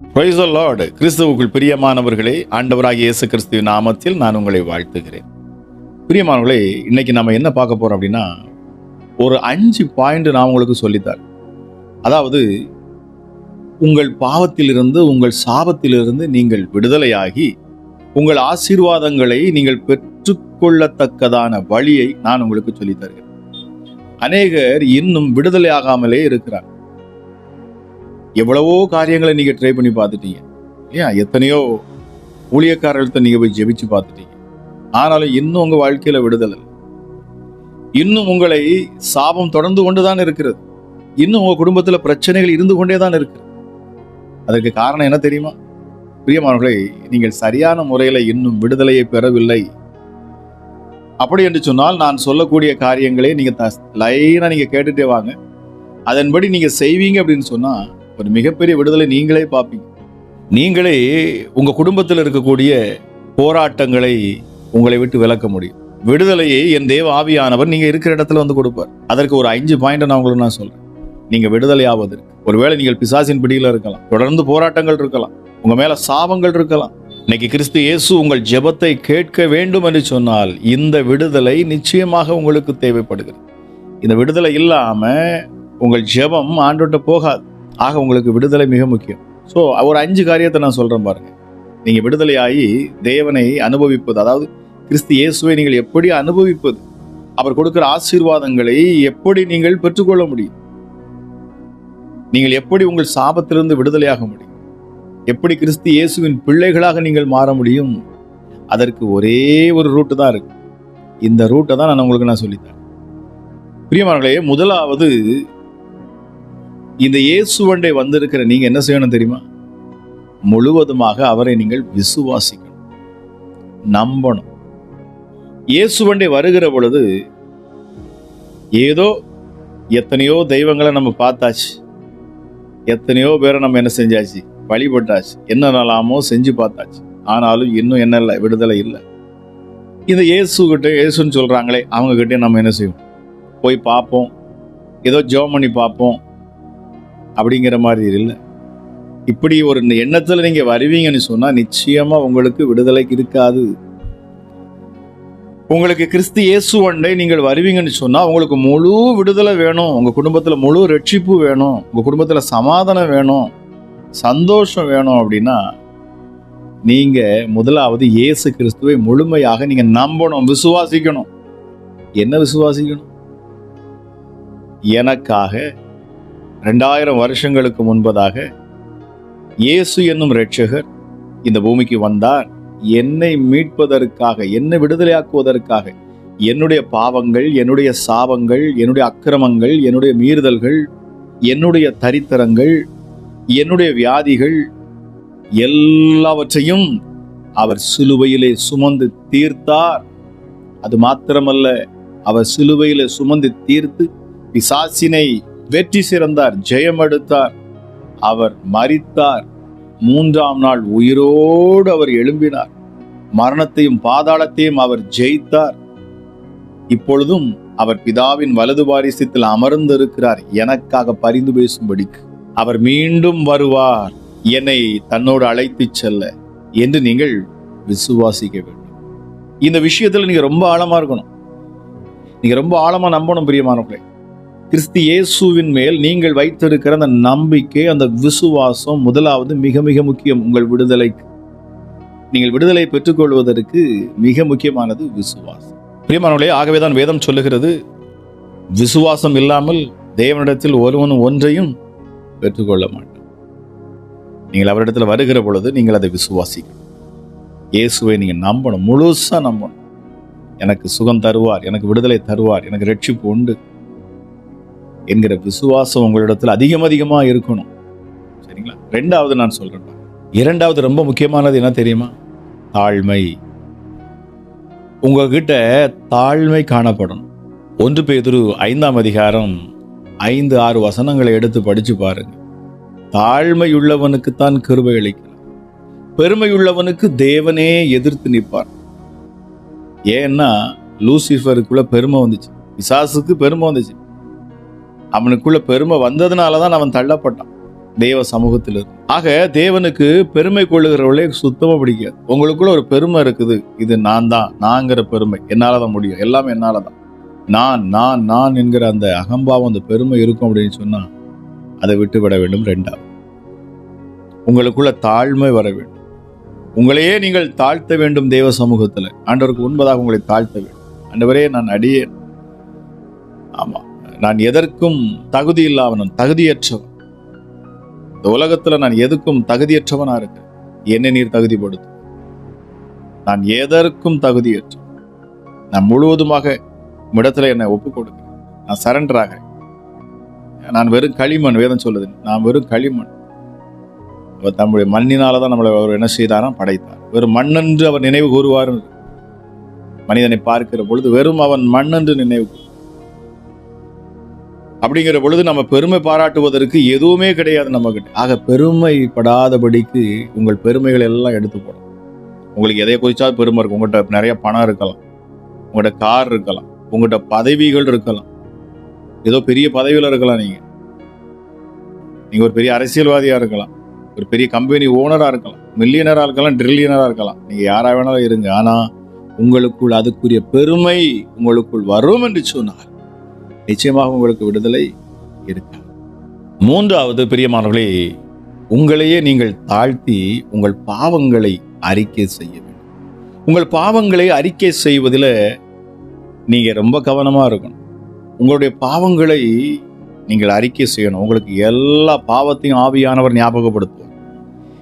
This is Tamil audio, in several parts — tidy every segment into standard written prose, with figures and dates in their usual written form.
Praise the Lord. கிறிஸ்துவுக்குள் பிரியமானவர்களே, ஆண்டவராகிய இயேசு கிறிஸ்துவின் நாமத்தில் நான் உங்களை வாழ்த்துகிறேன். பிரியமானவர்களே, இன்னைக்கு நம்ம என்ன பார்க்க போறோம் அப்படின்னா, ஒரு 5 பாயிண்ட் நான் உங்களுக்கு சொல்லித்தரேன். அதாவது, உங்கள் பாவத்திலிருந்து, உங்கள் சாபத்திலிருந்து நீங்கள் விடுதலையாகி உங்கள் ஆசீர்வாதங்களை நீங்கள் பெற்றுக்கொள்ளத்தக்கதான வழியை நான் உங்களுக்கு சொல்லித் தருகிறேன். அநேகர் இன்னும் விடுதலையாகாமலே இருக்கிறார். எவ்வளவோ காரியங்களை நீங்க ட்ரை பண்ணி பார்த்துட்டீங்க இல்லையா? எத்தனையோ ஊழியக்காரர்கள்ட்ட நீங்க போய் ஜெபிச்சு பார்த்துட்டீங்க. ஆனாலும் இன்னும் உங்க வாழ்க்கையில விடுதலை, இன்னும் உங்களை சாபம் தொடர்ந்து கொண்டுதான் இருக்கிறது. இன்னும் உங்க குடும்பத்துல பிரச்சனைகள் இருந்து கொண்டேதான் இருக்கு. அதற்கு காரணம் என்ன தெரியுமா? பிரியமானவர்களே, நீங்கள் சரியான முறையில இன்னும் விடுதலையை பெறவில்லை. அப்படி என்று சொன்னால், நான் சொல்லக்கூடிய காரியங்களே நீங்க லைனா நீங்க கேட்டுட்டே வாங்க. அதன்படி நீங்க செய்வீங்க அப்படின்னு சொன்னா ஒரு மிகப்பெரிய விடுதலை நீங்களே பார்ப்பீங்க. நீங்களே உங்க குடும்பத்தில் இருக்கக்கூடிய போராட்டங்களை உங்களை விட்டு விலக்க முடியும். விடுதலையை என் தேவ ஆவியானவர் நீங்க இருக்கிற இடத்துல வந்து கொடுப்பார். அதற்கு ஒரு 5 பாயிண்ட் நான் உங்களுக்கு நான் சொல்றேன். நீங்க விடுதலை ஆவதற்கு, ஒருவேளை நீங்கள் பிசாசின் பிடியில இருக்கலாம், தொடர்ந்து போராட்டங்கள் இருக்கலாம், உங்க மேல சாபங்கள் இருக்கலாம். இன்னைக்கு கிறிஸ்து இயேசு உங்கள் ஜெபத்தை கேட்க வேண்டும் என்று சொன்னால் இந்த விடுதலை நிச்சயமாக உங்களுக்கு தேவைப்படுகிறது. இந்த விடுதலை இல்லாம உங்கள் ஜெபம் ஆண்டவர்கிட்ட போகாது. ஆக உங்களுக்கு விடுதலை மிக முக்கியம். ஸோ ஒரு 5 காரியத்தை நான் சொல்றேன் பாருங்க. நீங்க விடுதலையாகி தேவனை அனுபவிப்பது, அதாவது கிறிஸ்து இயேசுவை நீங்கள் எப்படி அனுபவிப்பது, அவர் கொடுக்கிற ஆசீர்வாதங்களை எப்படி நீங்கள் பெற்றுக்கொள்ள முடியும், நீங்கள் எப்படி உங்கள் சாபத்திலிருந்து விடுதலையாக முடியும், எப்படி கிறிஸ்து இயேசுவின் பிள்ளைகளாக நீங்கள் மாற முடியும், அதற்கு ஒரே ஒரு ரூட்டு தான் இருக்கு. இந்த ரூட்டை தான் நான் உங்களுக்கு சொல்லித்தரேன். பிரியமானவர்களே, முதலாவது, இந்த இயேசுவண்டை வந்திருக்கிற நீங்க என்ன செய்யணும் தெரியுமா? முழுவதுமாக அவரை நீங்கள் விசுவாசிக்கணும், நம்பணும். இயேசுவண்டை வருகிற பொழுது ஏதோ எத்தனையோ தெய்வங்களை நம்ம பார்த்தாச்சு, எத்தனையோ பேரை நம்ம என்ன செஞ்சாச்சு, வழிபட்டாச்சு, என்னென்னலாமோ செஞ்சு பார்த்தாச்சு. ஆனாலும் இன்னும் என்ன இல்லை, விடுதலை இல்லை. இந்த இயேசுன்னு சொல்றாங்களே, அவங்க கிட்டே நம்ம என்ன செய்வோம், போய் பார்ப்போம், ஏதோ ஜெபம் பண்ணி பார்ப்போம் அப்படிங்கிற மாதிரி இல்லை. இப்படி ஒரு எண்ணத்துல நீங்க வருவீங்கன்னு சொன்னா நிச்சயமா உங்களுக்கு விடுதலை இருக்காது. உங்களுக்கு கிறிஸ்து இயேசுவண்டை நீங்கள் வருவீங்கன்னு சொன்னா உங்களுக்கு முழு விடுதலை வேணும், உங்க குடும்பத்துல முழு ரட்சிப்பு வேணும், உங்க குடும்பத்துல சமாதானம் வேணும், சந்தோஷம் வேணும். அப்படின்னா நீங்க முதலாவது இயேசு கிறிஸ்துவை முழுமையாக நீங்க நம்பணும், விசுவாசிக்கணும். என்ன விசுவாசிக்கணும்? எனக்காக 2000 வருஷங்களுக்கு முன்பதாக இயேசு என்னும் இரட்சகர் இந்த பூமிக்கு வந்தார், என்னை மீட்பதற்காக, என்னை விடுதலையாக்குவதற்காக. என்னுடைய பாவங்கள், என்னுடைய சாபங்கள், என்னுடைய அக்கிரமங்கள், என்னுடைய மீறுதல்கள், என்னுடைய தரித்திரங்கள், என்னுடைய வியாதிகள் எல்லாவற்றையும் அவர் சிலுவையிலே சுமந்து தீர்த்தார். அது மாத்திரமல்ல, அவர் சிலுவையிலே சுமந்து தீர்த்து பிசாசினை வெற்றி சிறந்தார், ஜெயம் எடுத்தார். அவர் மரித்தார், 3ஆம் நாள் உயிரோடு அவர் எழும்பினார், மரணத்தையும் பாதாளத்தையும் அவர் ஜெயித்தார். இப்பொழுதும் அவர் பிதாவின் வலது பாரிசத்தில் அமர்ந்திருக்கிறார், எனக்காக பரிந்து பேசும்படிக்கு. அவர் மீண்டும் வருவார், என்னை தன்னோடு அழைத்து செல்ல என்று நீங்கள் விசுவாசிக்க வேண்டும். இந்த விஷயத்துல நீங்க ரொம்ப ஆழமா இருக்கணும், நீங்க ரொம்ப ஆழமா நம்பணும். பிரியமானவர்களே, கிறிஸ்து இயேசுவின் மேல் நீங்கள் வைத்திருக்கிற அந்த நம்பிக்கை, அந்த விசுவாசம் முதலாவது மிக மிக முக்கியம். உங்கள் விடுதலைக்கு, நீங்கள் விடுதலை பெற்றுக்கொள்வதற்கு மிக முக்கியமானது விசுவாசம். பிரியமானவர்களே, ஆகவேதான் வேதம் சொல்லுகிறது, விசுவாசம் இல்லாமல் தேவனிடத்தில் ஒருவனும் ஒன்றையும் பெற்றுக்கொள்ள மாட்டான். நீங்கள் அவரிடத்துல வருகிற பொழுது நீங்கள் அதை விசுவாசிக்கணும். இயேசுவை நீங்க நம்பணும், முழுசா நம்பணும். எனக்கு சுகம் தருவார், எனக்கு விடுதலை தருவார், எனக்கு ரட்சிப்பு உண்டு என்கிற விசுவாசம் உங்களிடத்தில் அதிகமா இருக்கணும். சரிங்களா? 2வது நான் சொல்றேன். 2வது ரொம்ப முக்கியமானது என்ன தெரியுமா? தாழ்மை. உங்ககிட்ட தாழ்மை காணப்படணும். 1 பேதுரு 5ஆம் அதிகாரம் 5-6 வசனங்களை எடுத்து படிச்சு பாருங்க. தாழ்மையுள்ளவனுக்குத்தான் கிருபை அளிக்கிறார், பெருமையுள்ளவனுக்கு தேவனே எதிர்த்து நிற்பார். ஏன்னா லூசிஃபருக்குள்ள பெருமை வந்துச்சு, பிசாசுக்கு பெருமை வந்துச்சு. அவனுக்குள்ள பெருமை வந்ததுனாலதான் அவன் தள்ளப்பட்டான். தேவ சமூகத்தில் இருக்கு. ஆக தேவனுக்கு பெருமை கொள்ளுகிறவர்களே சுத்தமா பிடிக்காது. உங்களுக்குள்ள ஒரு பெருமை இருக்குது, இது நான் தான், நான்கிற பெருமை, என்னாலதான் முடியும், எல்லாமே என்னாலதான், நான் நான் நான் என்கிற அந்த அகம்பாவம், அந்த பெருமை இருக்கும் அப்படின்னு சொன்னா அதை விட்டு விட வேண்டும். 2வது, உங்களுக்குள்ள தாழ்மை வர வேண்டும். உங்களையே நீங்கள் தாழ்த்த வேண்டும். தேவ சமூகத்தில் ஆண்டவருக்கு உண்பதாக உங்களை தாழ்த்த வேண்டும். ஆண்டவரே, நான் அடியேன், ஆமா, நான் எதற்கும் தகுதி இல்லாதவன், தகுதியற்றவன், இந்த உலகத்துல நான் எதுக்கும் தகுதியற்றவனா இருக்கேன், என்னை நீர் தகுதிப்படுத்தும். நான் எதற்கும் தகுதியற்றவன், நான் முழுவதுமாக இடத்துல என்னை ஒப்புக் கொடுக்கிறேன், நான் சரண்டர் ஆகிறேன். நான் வெறும் களிமண், வேதம் சொல்லுது, நான் வெறும் களிமண். அவர் தம்முடைய மண்ணினாலதான் நம்மளை அவர் என்ன செய்தாராம், படைத்தார். வெறும் மண்ணென்று அவர் நினைவு கூறுவார். மனிதனை பார்க்கிற பொழுது வெறும் அவன் மண்ணென்று நினைவு கூறுவார். அப்படிங்கிற பொழுது நம்ம பெருமை பாராட்டுவதற்கு எதுவுமே கிடையாது நம்ம கிட்ட. ஆக பெருமைப்படாதபடிக்கு உங்கள் பெருமைகள் எல்லாம் எடுத்து போடும். உங்களுக்கு எதை குறிச்சாவது பெருமை இருக்கும். உங்கள்கிட்ட நிறைய பணம் இருக்கலாம், உங்கள்கிட்ட கார் இருக்கலாம், உங்கள்கிட்ட பதவிகள் இருக்கலாம், ஏதோ பெரிய பதவியில் இருக்கலாம், நீங்க ஒரு பெரிய அரசியல்வாதியா இருக்கலாம், ஒரு பெரிய கம்பெனி ஓனரா இருக்கலாம், மில்லியனரா இருக்கலாம், ட்ரில்லியனரா இருக்கலாம், நீங்க யாரா வேணாலும் இருங்க. ஆனா உங்களுக்குள் அதுக்குரிய பெருமை உங்களுக்குள் வரும் என்று சொன்னார், நிச்சயமாக உங்களுக்கு விடுதலை இருக்காது. 3வது, பிரியமானவர்களே, உங்களையே நீங்கள் தாழ்த்தி உங்கள் பாவங்களை அறிக்கை செய்ய வேண்டும். உங்கள் பாவங்களை அறிக்கை செய்வதில் நீங்க ரொம்ப கவனமா இருக்கணும். உங்களுடைய பாவங்களை நீங்கள் அறிக்கை செய்யணும். உங்களுக்கு எல்லா பாவத்தையும் ஆவியானவர் ஞாபகப்படுத்துவார்.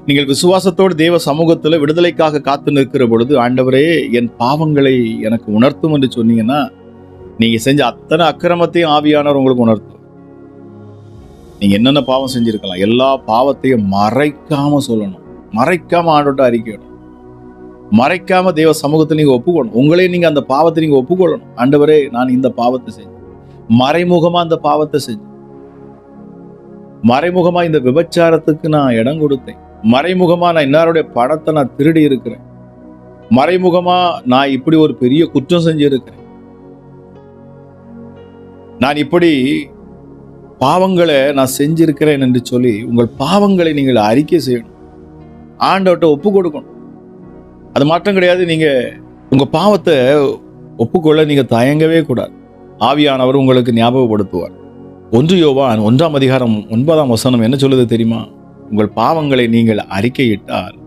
நீங்கள் விசுவாசத்தோடு தேவ சமூகத்தில் விடுதலைக்காக காத்து நிற்கிற பொழுது, ஆண்டவரே என் பாவங்களை எனக்கு உணர்த்தும் என்று சொன்னீங்கன்னா, நீங்க செஞ்ச அத்தனை அக்கிரமத்தையும் ஆவியானவர் உங்களுக்கு உணர்த்தும். நீங்க என்னென்ன பாவம் செஞ்சிருக்கலாம், எல்லா பாவத்தையும் மறைக்காம சொல்லணும், மறைக்காம ஆண்டவர்ட்ட அறிக்கையிடணும், மறைக்காம தேவ சமூகத்தில் நீங்க ஒப்புக்கொள்ளணும். உங்களே நீங்க அந்த பாவத்தை நீங்க ஒப்புக்கொள்ளணும். ஆண்டவரே, நான் இந்த பாவத்தை செஞ்சேன், மறைமுகமா அந்த பாவத்தை செஞ்சேன், மறைமுகமா இந்த விபச்சாரத்துக்கு நான் இடம் கொடுத்தேன், மறைமுகமா நான் இன்னாருடைய பணத்தை நான் திருடி இருக்கிறேன், மறைமுகமா நான் இப்படி ஒரு பெரிய குற்றம் செஞ்சிருக்கிறேன், நான் இப்படி பாவங்களை நான் செஞ்சிருக்கிறேன் என்று சொல்லி உங்கள் பாவங்களை நீங்கள் அறிக்கை செய்யணும், ஆண்டவர்கிட்ட ஒப்பு கொடுக்கணும். அது மாற்றம் கிடையாது. நீங்க உங்க பாவத்தை ஒப்புக்கொள்ள நீங்க தயங்கவே கூடாது. ஆவியானவர் உங்களுக்கு ஞாபகப்படுத்துவார். 1 யோவான் 1ஆம் அதிகாரம் 9ஆம் வசனம் என்ன சொல்லுது தெரியுமா? உங்கள் பாவங்களை நீங்கள் அறிக்கையிட்டால்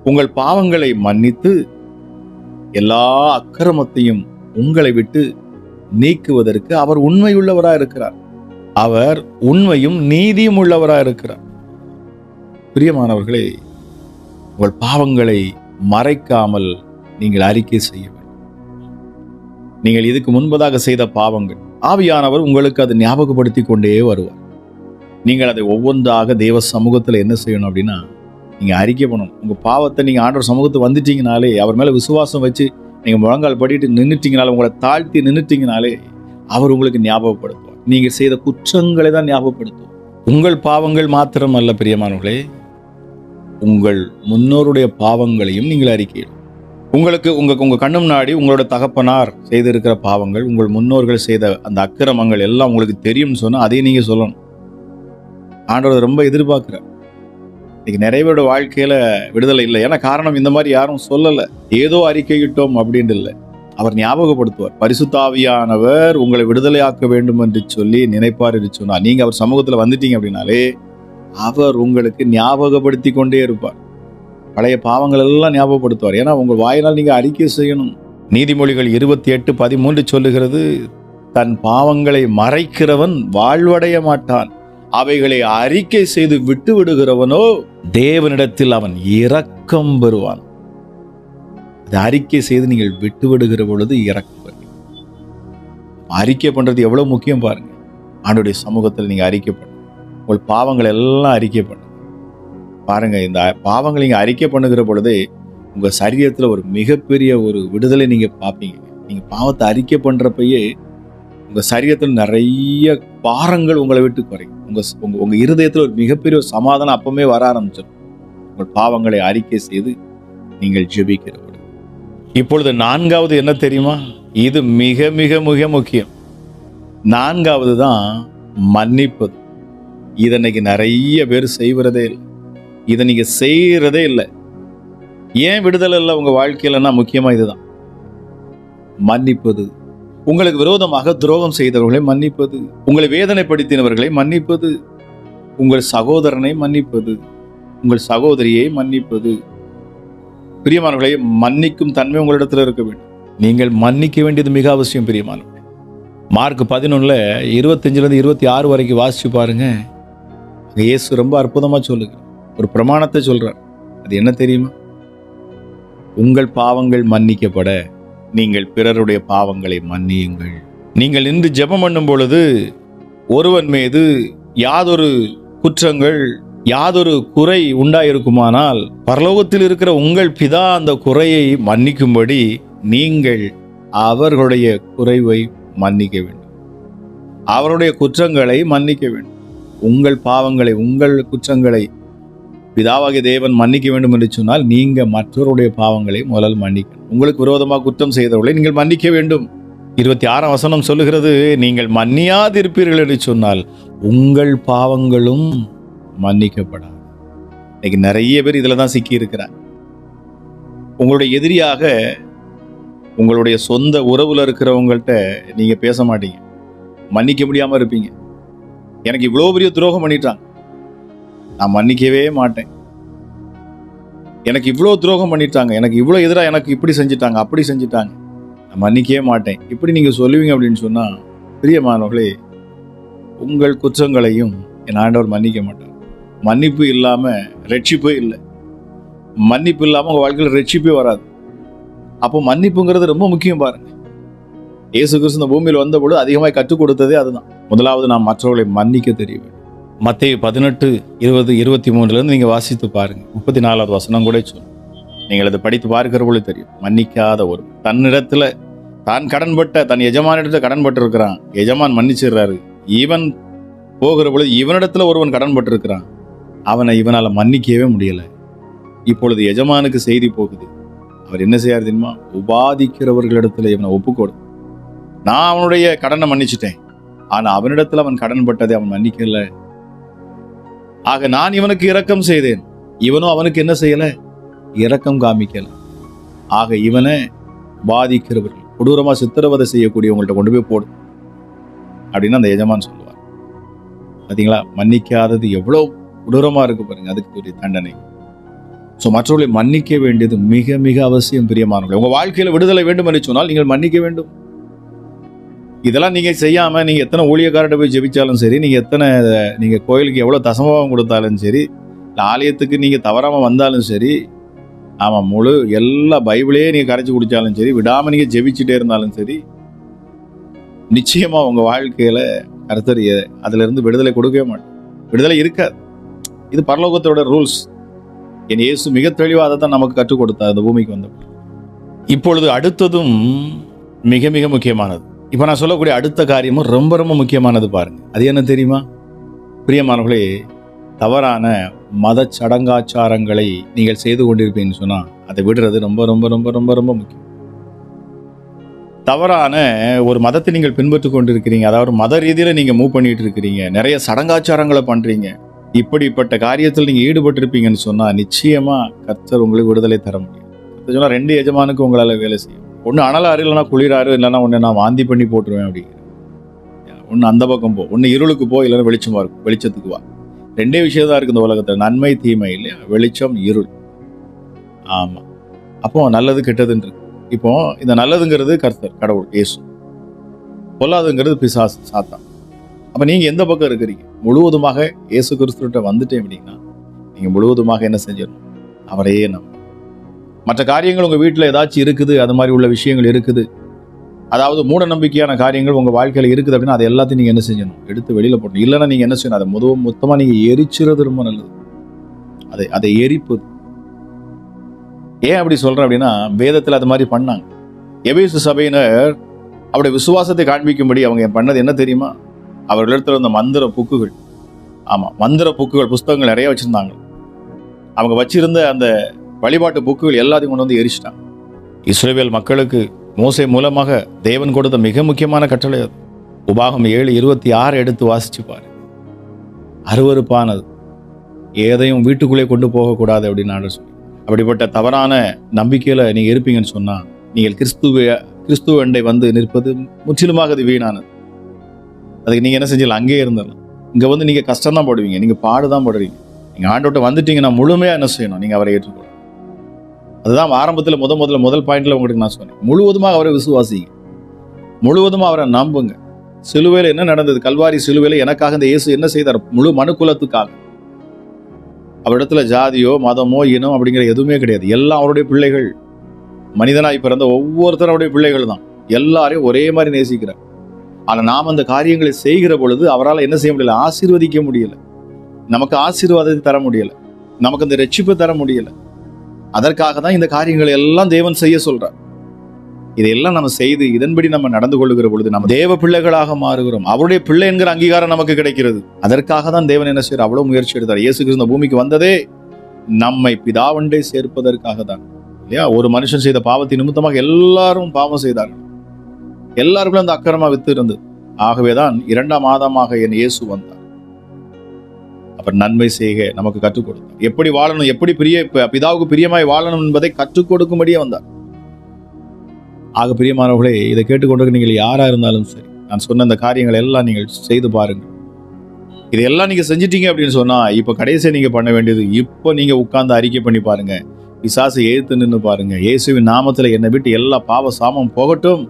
உங்கள் பாவங்களை மன்னித்து எல்லா அக்கிரமத்தையும் உங்களை விட்டு நீக்குவதற்கு அவர் உண்மையுள்ளவராக இருக்கிறார். அவர் உண்மையும் நீதியும் உள்ளவராக இருக்கிறார். பிரியமானவர்களே, உங்கள் பாவங்களை மறைக்காமல் நீங்கள் அறிக்கை செய்ய வேண்டும். நீங்கள் இதுக்கு முன்பதாக செய்த பாவங்கள் ஆவியானவர் உங்களுக்கு அதை ஞாபகப்படுத்தி கொண்டே வருவார். நீங்கள் அதை ஒவ்வொன்றாக தேவ சமூகத்தில் என்ன செய்யணும் அப்படின்னா, நீங்க அறிக்கை பண்ணணும். உங்க பாவத்தை நீங்க ஆண்டவர் சமூகத்துக்கு வந்துட்டீங்கனாலே, அவர் மேல விசுவாசம் வச்சு நீங்க முழங்கால் படிட்டு நின்றுட்டீங்கனாலே, உங்களை தாழ்த்தி நின்றுட்டீங்கனாலே அவர் உங்களுக்கு ஞாபகப்படுத்துவார். நீங்க செய்த குற்றங்களை தான் ஞாபகப்படுத்துவார். உங்கள் பாவங்கள் மாத்திரம் அல்ல பிரியமானவர்களே, உங்கள் முன்னோருடைய பாவங்களையும் நீங்கள் அறிக்கையிடும். உங்களுக்கு உங்க கண்ணு முன்னாடி உங்களோட தகப்பனார் செய்திருக்கிற பாவங்கள், உங்கள் முன்னோர்கள் செய்த அந்த அக்கிரமங்கள் எல்லாம் உங்களுக்கு தெரியும்னு சொன்னா அதையும் நீங்க சொல்லணும். ஆண்டவர் ரொம்ப எதிர்பார்க்கிறார். இன்னைக்கு நிறைய பேரோட வாழ்க்கையில விடுதலை இல்லை. ஏன்னா காரணம், இந்த மாதிரி யாரும் சொல்லல, ஏதோ அறிக்கையிட்டோம் அப்படின்னு இல்லை. அவர் ஞாபகப்படுத்துவார். பரிசுத்த ஆவியானவர் உங்களை விடுதலையாக்க வேண்டும் என்று சொல்லி நினைப்பார் என்று சொன்னார். நீங்க அவர் சமூகத்துல வந்துட்டீங்க அப்படின்னாலே அவர் உங்களுக்கு ஞாபகப்படுத்தி கொண்டே இருப்பார். பழைய பாவங்கள் எல்லாம் ஞாபகப்படுத்துவார். ஏன்னா உங்கள் வாயினால் நீங்க அறிக்கை செய்யணும். நீதிமொழிகள் 28:13 சொல்லுகிறது, தன் பாவங்களை மறைக்கிறவன் வாழ்வடைய மாட்டான், அவைகளை அறிக்கை செய்து விட்டு விடுகிறவனோ தேவனிடத்தில் அவன் இரக்கம் பெறுவான். அதை அறிக்கை செய்து நீங்கள் விட்டு விடுகிற பொழுது இரக்கம் பெறுவீங்க. அறிக்கை பண்றது எவ்வளவு முக்கியம் பாருங்க. ஆண்டவருடைய சமூகத்தில் நீங்க அறிக்கை பண்ணுங்க. உங்கள் பாவங்கள் எல்லாம் அறிக்கை பண்ணுங்க. பாருங்க, இந்த பாவங்களை நீங்க அறிக்கை பண்ணுகிற பொழுதே உங்க சரீரத்துல ஒரு மிகப்பெரிய ஒரு விடுதலை நீங்க பார்ப்பீங்க. நீங்க பாவத்தை அறிக்கை பண்றப்பயே உங்க சரீரத்தில் நிறைய பாரங்கள் உங்களை விட்டு குறையும். உங்க இருதயத்தில் ஒரு மிகப்பெரிய ஒரு சமாதானம் அப்பவுமே வர ஆரம்பிச்சிடும். உங்கள் பாவங்களை அறிக்கை செய்து நீங்கள் ஜெபிக்கிற பொழுது. இப்பொழுது 4வது என்ன தெரியுமா? இது மிக மிக மிக முக்கியம். 4வது தான் மன்னிப்பது. இதை இன்னைக்கு நிறைய பேர் செய்வதே இல்லை. இதை நீங்க செய்யறதே இல்லை. ஏன் விடுதலை இல்லை உங்க வாழ்க்கையிலன்னா முக்கியமா இதுதான். மன்னிப்பது, உங்களுக்கு விரோதமாக துரோகம் செய்தவர்களை மன்னிப்பது, உங்களை வேதனைப்படுத்தினவர்களை மன்னிப்பது, உங்கள் சகோதரனை மன்னிப்பது, உங்கள் சகோதரியை மன்னிப்பது. பிரியமானவர்களை, மன்னிக்கும் தன்மை உங்களிடத்தில் இருக்க வேண்டும். நீங்கள் மன்னிக்க வேண்டியது மிக அவசியம். பிரியமானவர்களே, மார்க் 11 25 26 வரைக்கும் வாசிச்சு பாருங்க. இயேசு ரொம்ப அற்புதமா சொல்லுங்க, ஒரு பிரமாணத்தை சொல்றார். அது என்ன தெரியுமா? உங்கள் பாவங்கள் மன்னிக்கப்பட நீங்கள் பிறருடைய பாவங்களை மன்னியுங்கள். நீங்கள் நின்று ஜெபம் பண்ணும் பொழுது ஒருவன் மீது யாதொரு குற்றங்கள், யாதொரு குறை உண்டாயிருக்குமானால் பரலோகத்தில் இருக்கிற உங்கள் பிதா அந்த குறையை மன்னிக்கும்படி நீங்கள் அவர்களுடைய குறைவை மன்னிக்க வேண்டும், அவருடைய குற்றங்களை மன்னிக்க வேண்டும். உங்கள் பாவங்களை, உங்கள் குற்றங்களை பிதாவாகிய தேவன் மன்னிக்க வேண்டும் என்று சொன்னால் நீங்க மற்றவருடைய பாவங்களை முதல் மன்னிக்கணும். உங்களுக்கு விரோதமாக குற்றம் செய்தவர்களை நீங்கள் மன்னிக்க வேண்டும். 26 வசனம் சொல்லுகிறது, நீங்கள் மன்னியாதிருப்பீர்கள் என்று சொன்னால் உங்கள் பாவங்களும் மன்னிக்கப்படாது. இன்னைக்கு நிறைய பேர் இதில் தான் சிக்கி இருக்கிறாங்க. உங்களுடைய எதிரியாக உங்களுடைய சொந்த உறவுல இருக்கிறவங்கள்ட்ட நீங்க பேச மாட்டீங்க, மன்னிக்க முடியாம இருப்பீங்க. எனக்கு இவ்வளோ பெரிய துரோகம் பண்ணிட்டாங்க, நான் மன்னிக்கவே மாட்டேன். எனக்கு இவ்வளோ துரோகம் பண்ணிட்டாங்க, எனக்கு இவ்வளோ எதிராக எனக்கு இப்படி செஞ்சுட்டாங்க, அப்படி செஞ்சுட்டாங்க, நான் மன்னிக்கவே மாட்டேன். இப்படி நீங்க சொல்லுவீங்க அப்படின்னு சொன்னா, பிரியமானவர்களே, உங்கள் குற்றங்களையும் என் ஆண்டவர் மன்னிக்க மாட்டார். மன்னிப்பு இல்லாம ரட்சிப்பே இல்லை. மன்னிப்பு இல்லாம உங்க வாழ்க்கையில் ரட்சிப்பே வராது. அப்போ மன்னிப்புங்கிறது ரொம்ப முக்கியம். பாருங்க, இயேசு கிறிஸ்து இந்த பூமியில் வந்தபோது அதிகமாக கற்றுக் கொடுத்ததே அதுதான். முதலாவது நாம் மற்றவர்களை மன்னிக்க தெரிய வேண்டும். மத்தேயு 18 20 23 நீங்க வாசித்து பாருங்க. 34வது வசனம் கூட சொல்லும். நீங்கள் அதை படித்து பார்க்கிற பொழுது தெரியும். மன்னிக்காத ஒரு தன்னிடத்துல தான் கடன்பட்ட, தன் எஜமானிடத்துல கடன்பட்டு இருக்கிறான், எஜமான் மன்னிச்சிடுறாரு. இவன் போகிற பொழுது இவனிடத்துல ஒருவன் கடன்பட்டு இருக்கிறான், அவனை இவனால மன்னிக்கவே முடியல. இப்பொழுது எஜமானுக்கு செய்தி போகுது. அவர் என்ன செய்யாரு தெரியுமா? உபாதிக்கிறவர்களிடத்துல இவனை ஒப்புக்கொடு. நான் அவனுடைய கடனை மன்னிச்சிட்டேன், ஆனா அவனிடத்துல அவன் கடன் பட்டதை அவன் மன்னிக்கல. ஆக நான் இவனுக்கு இரக்கம் செய்தேன், இவனும் அவனுக்கு என்ன செய்யல? இரக்கம் காமிக்கல. ஆக இவனை பாதிக்கிறவர்கள், கொடூரமா சித்திரவதை செய்யக்கூடியவங்கள்ட்ட கொண்டு போய் போடு அப்படின்னு அந்த எஜமான் சொல்லுவார். பாத்தீங்களா, மன்னிக்காதது எவ்வளவு கொடூரமா இருக்கு பாருங்க. அதுக்கு ஒரு தண்டனை. ஸோ மற்றவர்களை மன்னிக்க வேண்டியது மிக மிக அவசியம். பிரியமானவர்களே, உங்க வாழ்க்கையில விடுதலை வேண்டும் என்று சொன்னால் நீங்கள் மன்னிக்க வேண்டும். இதெல்லாம் நீங்க செய்யாம நீங்க எத்தனை ஊழியக்காரர்கிட்ட போய் ஜெபிச்சாலும் சரி, நீங்க கோயிலுக்கு எவ்வளவு தசமபாவம் கொடுத்தாலும் சரி, ஆலயத்துக்கு நீங்க தவறாம வந்தாலும் சரி, ஆமா முழு எல்லா பைபிளையே நீங்க கரைச்சி குடிச்சாலும் சரி, விடாம நீங்க ஜெபிச்சுட்டே இருந்தாலும் சரி, நிச்சயமா உங்க வாழ்க்கையில கர்த்தர் அதுல இருந்து விடுதலை கொடுக்கவே மாட்டேன். விடுதலை இருக்காது. இது பரலோகத்தோட ரூல்ஸ். என் இயேசு மிக தெளிவாக அதை தான் நமக்கு கற்றுக் கொடுத்தார் அந்த பூமிக்கு வந்தபோது. இப்பொழுது அடுத்ததும் மிக மிக முக்கியமானது. இப்போ நான் சொல்லக்கூடிய அடுத்த காரியமும் ரொம்ப ரொம்ப முக்கியமானது. பாருங்க, அது என்ன தெரியுமா? பிரியமானவர்களே, தவறான மத சடங்காச்சாரங்களை நீங்கள் செய்து கொண்டிருப்பீங்கன்னு சொன்னா அதை விடுறது ரொம்ப ரொம்ப ரொம்ப ரொம்ப ரொம்ப முக்கியம். தவறான ஒரு மதத்தை நீங்கள் பின்பற்றி கொண்டிருக்கிறீங்க, அதாவது மத ரீதியில நீங்க மூவ் பண்ணிட்டு இருக்கிறீங்க, நிறைய சடங்காச்சாரங்களை பண்றீங்க, இப்படிப்பட்ட காரியத்தில் நீங்க ஈடுபட்டிருப்பீங்கன்னு சொன்னா நிச்சயமா கர்த்தர் உங்களுக்கு விடுதலை தர முடியும். சொன்னா 2 எஜமானுக்கு உங்களால வேலை செய்யும். ஒன்று அனலாறு, இல்லைன்னா குளிராறு, இல்லைன்னா ஒன்று நான் வாந்தி பண்ணி போட்டுருவேன் அப்படிங்கிற. ஒன்று அந்த பக்கம் போ, ஒன்று இருளுக்கு போ, இல்லைன்னா வெளிச்சமா இருக்கும், வெளிச்சத்துக்கு வா. 2 விஷயம் தான் இருக்கு இந்த உலகத்தில், நன்மை தீமை இல்லையா, வெளிச்சம் இருள். ஆமா, அப்போ நல்லது கெட்டதுன்னு இருக்கு. இப்போ இந்த நல்லதுங்கிறது கர்த்தர் கடவுள் இயேசு, பொல்லாதுங்கிறது பிசாசு சாத்தான். அப்ப நீங்க எந்த பக்கம் இருக்கிறீங்க? முழுவதுமாக இயேசு கிறிஸ்துவிட்ட வந்துட்டேன் அப்படின்னா நீங்க முழுவதுமாக என்ன செஞ்சிடணும்? அவரையே நம்ப. மற்ற காரியங்கள் உங்க வீட்டில் ஏதாச்சும் இருக்குது, அது மாதிரி உள்ள விஷயங்கள் இருக்குது, அதாவது மூட நம்பிக்கையான காரியங்கள் உங்க வாழ்க்கையில இருக்குது அப்படின்னா அதை எல்லாத்தையும் நீங்க என்ன செஞ்சணும்? எடுத்து வெளியில போடணும். இல்லைன்னா நீங்க என்ன செய்யணும்? அதை மொத்தமா நீங்க எரிச்சுறது ரொம்ப நல்லது. அதை எரிப்பது. ஏன் அப்படி சொல்றேன் அப்படின்னா, வேதத்தில் அது மாதிரி பண்ணாங்க. எபேசு சபையினர் அவருடைய விசுவாசத்தை காண்பிக்கும்படி அவங்க பண்ணது என்ன தெரியுமா? அவர்களிடத்துல இருந்த மந்திர புக்குகள், ஆமா மந்திர புக்குகள், புஸ்தகங்கள் நிறைய வச்சிருந்தாங்க. அவங்க வச்சிருந்த அந்த வழிபாட்டு புக்குகள் எல்லாத்தையும் கொண்டு வந்து எரிச்சிட்டாங்க. இஸ்ரவேல் மக்களுக்கு மோசே மூலமாக தேவன் கொடுத்த மிக முக்கியமான கட்டளை அது. உபாகம் 7:26 எடுத்து வாசிச்சு பாரு. அருவருப்பானது. எதையும் வீட்டுக்குள்ளே கொண்டு போகக்கூடாது அப்படின்னு ஆண்டவர் சொல்லி, அப்படிப்பட்ட தவறான நம்பிக்கையில் நீங்கள் இருப்பீங்கன்னு சொன்னால் நீங்கள் கிறிஸ்துவ அண்டை வந்து நிற்பது முற்றிலுமாக அது வீணானது. அதுக்கு நீங்கள் என்ன செஞ்சீங்க? அங்கேயே இருந்துடலாம். இங்கே வந்து நீங்கள் கஷ்டம் தான் போடுவீங்க, நீங்கள் பாடு தான் போடுவீங்க. நீங்கள் ஆண்டவர்கிட்ட வந்துட்டீங்கன்னா முழுமையாக என்ன செய்யணும்? நீங்கள் அவரை ஏற்றுக்கொள்ளணும். அதுதான் ஆரம்பத்தில் முதல் பாயிண்ட்ல உங்களுக்கு நான் சொன்னேன். முழுவதுமாக அவரை விசுவாசிங்க, முழுவதுமாக அவரை நம்புங்க. சிலுவையில் என்ன நடந்தது? கல்வாரி சிலுவையில் எனக்காக இந்த இயேசு என்ன செய்தார்? முழு மனுக்குலத்துக்காக. அவரிடத்துல ஜாதியோ மதமோ இனம் அப்படிங்கிற எதுவுமே கிடையாது. எல்லாம் அவருடைய பிள்ளைகள். மனிதனாய் பிறந்த ஒவ்வொருத்தரும் அவருடைய பிள்ளைகள் தான். எல்லாரையும் ஒரே மாதிரி நேசிக்கிறார். ஆனால் நாம் அந்த காரியங்களை செய்கிற பொழுது அவரால் என்ன செய்ய முடியல? ஆசீர்வதிக்க முடியல. நமக்கு ஆசீர்வாதத்தை தர முடியல, நமக்கு இந்த ரட்சிப்பை தர முடியல. அதற்காக தான் இந்த காரியங்களை எல்லாம் தேவன் செய்ய சொல்றார். இதையெல்லாம் நம்ம செய்து இதன்படி நம்ம நடந்து கொள்ளுகிற பொழுது நம்ம தேவ பிள்ளைகளாக மாறுகிறோம். அவருடைய பிள்ளை என்கிற அங்கீகாரம் நமக்கு கிடைக்கிறது. அதற்காக தான் தேவன் என்ன செய்யறார்? அவ்வளவு முயற்சி எடுத்தார். இயேசு கிறிஸ்து பூமிக்கு வந்ததே நம்மை பிதாவண்டை சேர்ப்பதற்காக தான் இல்லையா? ஒரு மனுஷன் செய்த பாவத்தின் நிமித்தமாக எல்லாரும் பாவம் செய்தார்கள். எல்லாருக்கும் அந்த அக்கிரமா வித்து இருந்தது. ஆகவேதான் 2ஆம் ஆதாமாக என் இயேசு வந்தார். அப்புறம் நன்மை செய்க நமக்கு கற்றுக் கொடுத்தார். எப்படி வாழணும், எப்படி பிதாவுக்கு பிரியமாய் வாழணும் என்பதை கற்றுக் கொடுக்கும்படியே வந்தார். ஆக பிரியமானவர்களே, இதை கேட்டுக்கொண்டிருக்க நீங்கள் யாரா இருந்தாலும் சரி, நான் சொன்ன அந்த காரியங்களை எல்லாம் நீங்கள் செய்து பாருங்கள். இதையெல்லாம் நீங்க செஞ்சிட்டீங்க அப்படின்னு சொன்னா இப்ப கடைசியா நீங்க பண்ண வேண்டியது, இப்போ நீங்க உட்கார்ந்து அறிக்கை பண்ணி பாருங்க. பிசாசை ஏத்து நின்று பாருங்க. இயேசுவின் நாமத்துல என்னை விட்டு எல்லா பாவ சாமம் போகட்டும்,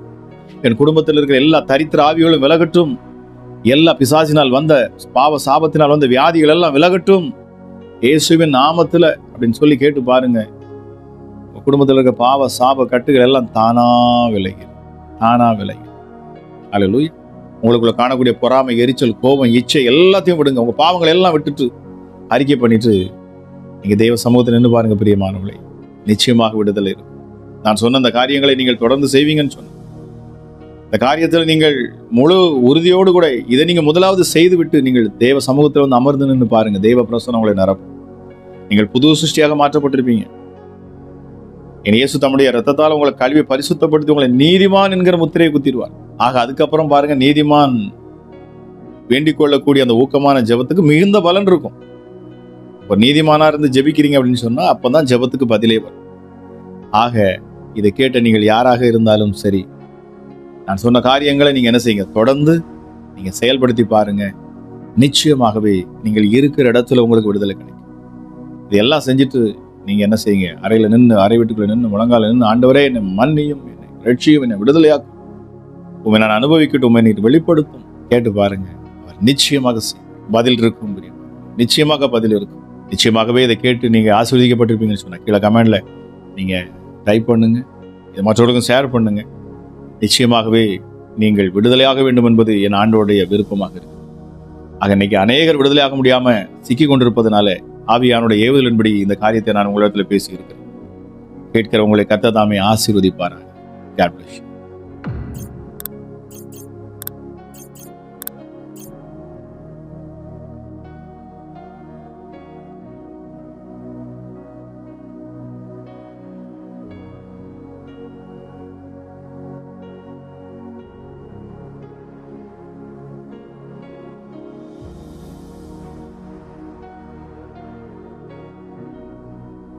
என் குடும்பத்தில் இருக்கிற எல்லா தரித்திர ஆவிகளும் விலகட்டும், எல்லா பிசாசினால் வந்த பாவ சாபத்தினால் வந்த வியாதிகள் எல்லாம் விலகட்டும் இயேசுவின் நாமத்துல அப்படின்னு சொல்லி கேட்டு பாருங்க. குடும்பத்தில் இருக்க பாவ சாப கட்டுகள் எல்லாம் தானா விலகி. அல்லேலூயா. உங்களுக்குள்ள காணக்கூடிய பொறாமை, எரிச்சல், கோபம், இச்சை எல்லாத்தையும் விடுங்க. உங்க பாவங்களை எல்லாம் விட்டுட்டு அறிக்கை பண்ணிட்டு நீங்க தெய்வ சமூகத்தில் நின்று பாருங்க பிரியமானவர்களே, நிச்சயமாக விடுதலை இருக்கும். நான் சொன்ன அந்த காரியங்களை நீங்கள் தொடர்ந்து செய்வீங்கன்னு சொன்னேன். இந்த காரியத்தில் நீங்கள் முழு உறுதியோடு கூட இதை நீங்க முதலாவது செய்து விட்டு நீங்கள் தேவ சமூகத்தில் வந்து அமர்ந்து நின்று பாருங்க. தெய்வ பிரசன்னம் உங்களை நிரப்பும். நீங்கள் புது சிருஷ்டியாக மாற்றப்பட்டிருப்பீங்க. என் இயேசு தம்முடைய இரத்தத்தால் உங்களை கழுவி பரிசுத்தப்படுத்தி உங்களை நீதிமான் என்கிற முத்திரையை குத்திடுவார். ஆக அதுக்கப்புறம் பாருங்க, நீதிமான் வேண்டிக் கொள்ளக்கூடிய அந்த ஊக்கமான ஜெபத்துக்கு மிகுந்த பலன் இருக்கும். ஒரு நீதிமானா இருந்து ஜெபிக்கிறீங்க அப்படின்னு சொன்னா அப்பதான் ஜெபத்துக்கு பதிலே வரும். ஆக இதை கேட்ட நீங்கள் யாராக இருந்தாலும் சரி, நான் சொன்ன காரியங்களை நீங்க என்ன செய்யுங்க? தொடர்ந்து நீங்க செயல்படுத்தி பாருங்க. நிச்சயமாகவே நீங்கள் இருக்கிற இடத்துல உங்களுக்கு விடுதலை கிடைக்கும். இதெல்லாம் செஞ்சுட்டு நீங்க என்ன செய்யுங்க? அறையில நின்று, அறை வீட்டுக்குள்ள நின்று, முழங்கால நின்று, ஆண்டவரே என்னை மன்னியும், என்னை ரட்சியும், என்னை விடுதலையாக்கும், உண்மை நான் அனுபவிக்கட்டும், உண்மை நீ வெளிப்படுத்தும் கேட்டு பாருங்க. அவர் நிச்சயமாக பதில் இருக்கும். நிச்சயமாக பதில் இருக்கும். நிச்சயமாகவே இதை கேட்டு நீங்க ஆசீர்வதிக்கப்பட்டிருப்பீங்கன்னு சொன்ன கீழே கமெண்ட்ல நீங்க டைப் பண்ணுங்க. இதை மற்றவர்களுக்கும் ஷேர் பண்ணுங்க. நிச்சயமாகவே நீங்கள் விடுதலையாக வேண்டும் என்பது என் ஆண்டோடைய விருப்பமாக இருக்கு. ஆக இன்னைக்கு அநேகர் விடுதலையாக முடியாம சிக்கி கொண்டிருப்பதனால ஆவியானுடைய ஏவுதலின்படி இந்த காரியத்தை நான் உங்களிடத்தில் பேசி இருக்கிறேன். கேட்கிற உங்களை கர்த்தர் தாமே ஆசீர்வதிப்பாராக. God bless you.